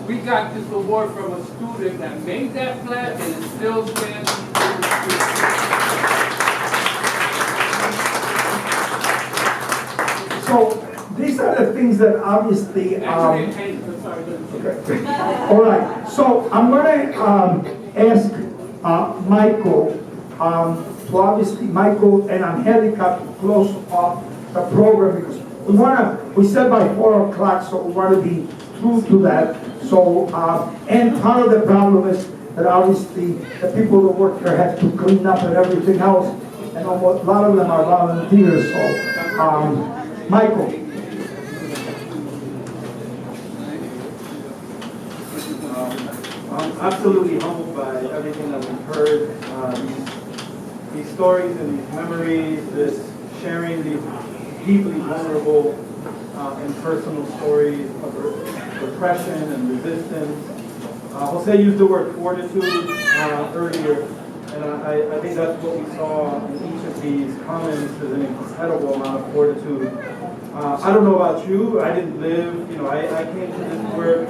We got this award from a student that made that flag and it still stands. So these are the things that obviously. Actually, it hangs. I'm sorry. Okay. All right. So I'm going to ask Michael to obviously Michael and Angelica to close off the program because we said by 4 o'clock, so we want to be true to that. So and part of the problem is that obviously the people that work here have to clean up and everything else, and a lot of them are volunteers. So Michael. I'm absolutely humbled by everything that we've heard. These stories and these memories, this sharing these deeply vulnerable and personal stories of repression and resistance. Jose used the word fortitude earlier, and I think that's what we saw in each of these comments is an incredible amount of fortitude. I don't know about you, I didn't live, I came to this work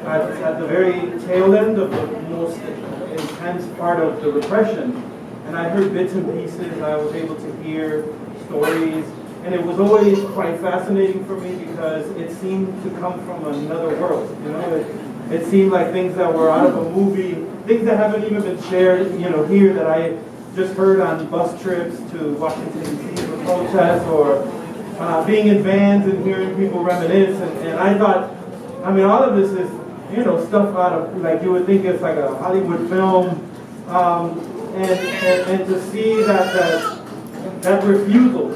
at the very tail end of the most intense part of the repression. And I heard bits and pieces, I was able to hear stories, and it was always quite fascinating for me because it seemed to come from another world. It seemed like things that were out of a movie, things that haven't even been shared, here that I just heard on bus trips to Washington D.C. for protests or being in vans and hearing people reminisce. And I thought, all of this is, stuff out of, like you would think it's like a Hollywood film. And to see that refusal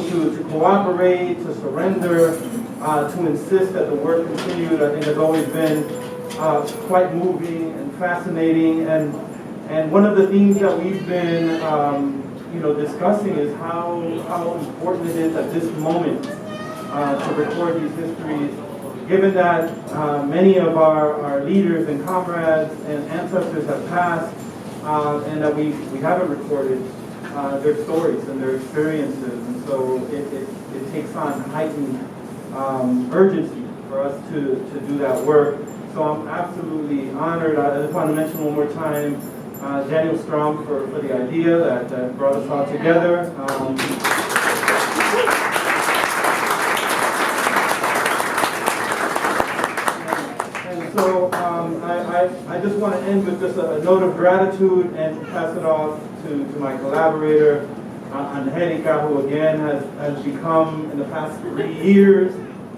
to cooperate, to surrender, to insist that the work continued, I think has always been quite moving and fascinating. And one of the themes that we've been discussing is how important it is at this moment to record these histories, given that many of our leaders and comrades and ancestors have passed, and that we haven't recorded their stories and their experiences. And so it takes on heightened urgency for us to do that work. So I'm absolutely honored. I just want to mention one more time Daniel Strom for the idea that brought us all together. So I just want to end with just a note of gratitude and pass it off to my collaborator, Angelica, who again has become, in the past 3 years,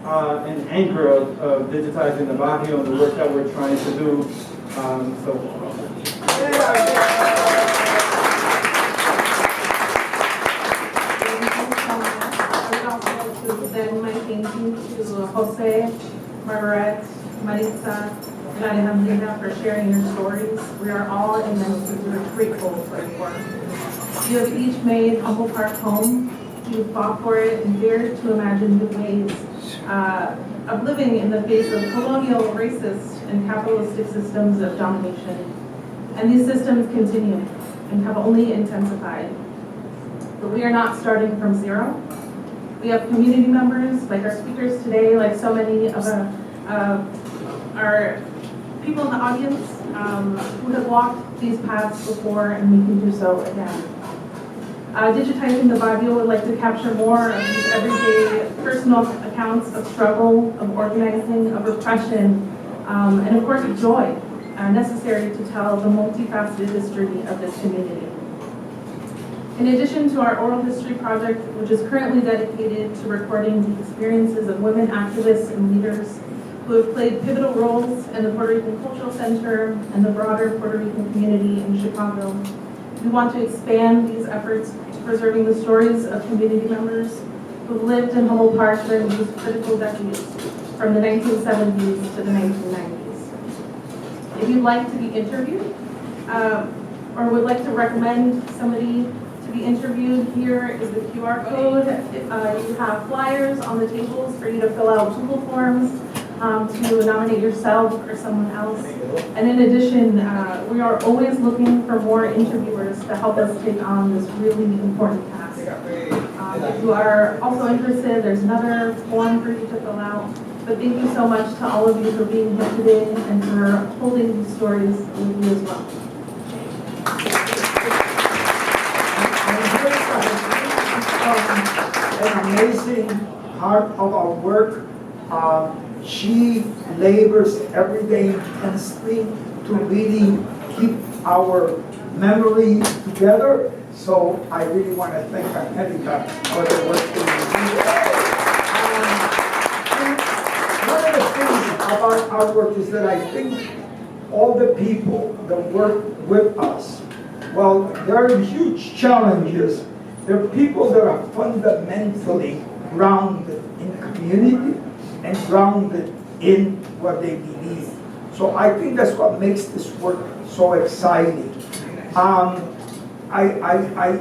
an anchor of digitizing the Barrio and the work that we're trying to do. Extend my thank you to Jose, Margaret, Maritza, and Alejandrina for sharing your stories. We are all immensely grateful for your work. You have each made Humboldt Park home. You fought for it and dared to imagine new ways of living in the face of colonial, racist, and capitalistic systems of domination. And these systems continue and have only intensified. But we are not starting from zero. We have community members, like our speakers today, like so many of our people in the audience who have walked these paths before, and we can do so again. Digitizing the Barrio would like to capture more of these everyday personal accounts of struggle, of organizing, of repression, and of course of joy, necessary to tell the multifaceted history of this community. In addition to our oral history project, which is currently dedicated to recording the experiences of women activists and leaders who have played pivotal roles in the Puerto Rican Cultural Center and the broader Puerto Rican community in Chicago, we want to expand these efforts to preserving the stories of community members who lived in Humboldt Park during these critical decades, from the 1970s to the 1990s. If you'd like to be interviewed, or would like to recommend somebody to be interviewed, here is the QR code. You have flyers on the tables for you to fill out Google forms to nominate yourself or someone else. And in addition, we are always looking for more interviewers to help us take on this really important task. If you are also interested, there's another form for you to fill out. But thank you so much to all of you for being here today and for holding these stories with you as well. An amazing part of our work. She labors every day intensely to really keep our memory together. So I really want to thank Angelica for the work that you do. One of the things about our work is that I think all the people that work with us, well, there are huge challenges. There are people that are fundamentally grounded in the community and grounded in what they believe. So I think that's what makes this work so exciting. I